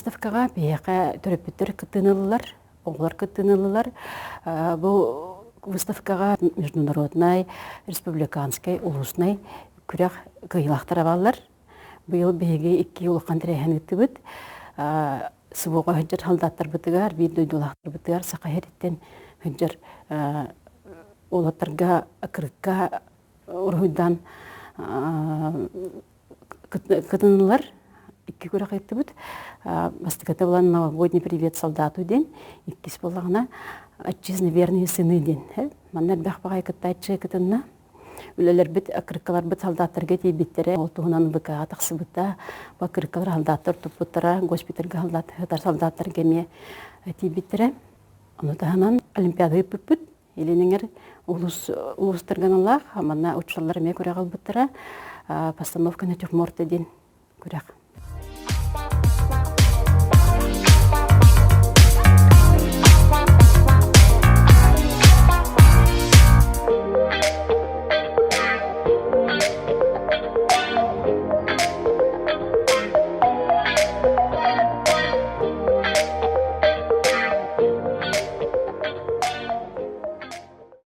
выставкага бияка төрөпүттөр кытынылылар, оглар кытынылылар. Бу выставкага международный, республиканский, улусный күрәк кыйлактар абаллар. Быйыл беге 2 улакан тирәһен үтүбүт. Сыбуга хөҗҗәт халдаттар битигәр, видеодулактар битигәр сакаһиттен хөҗҗәр олатырга акырыкка урыйдан кытынылар. 2 күрәк әйтебез. Бастыката булган новогодний привет солдату ден, 2 булгана отчизны верные сыны ден. Маннар бахбагай кытайчы кытынна. Үлелер бит акыркалар бит солдаттарга тибиттере, ол тугунан быка атаксыбыта, бакыркалар солдаттар тупуттара, госпитальга солдаттар солдаттар кеме тибиттере. Аны таһанан олимпиада үппүт, эленеңер улустырганлар, манна уччалар ме күрә албыттара, постановка натюрморт ден күрәк.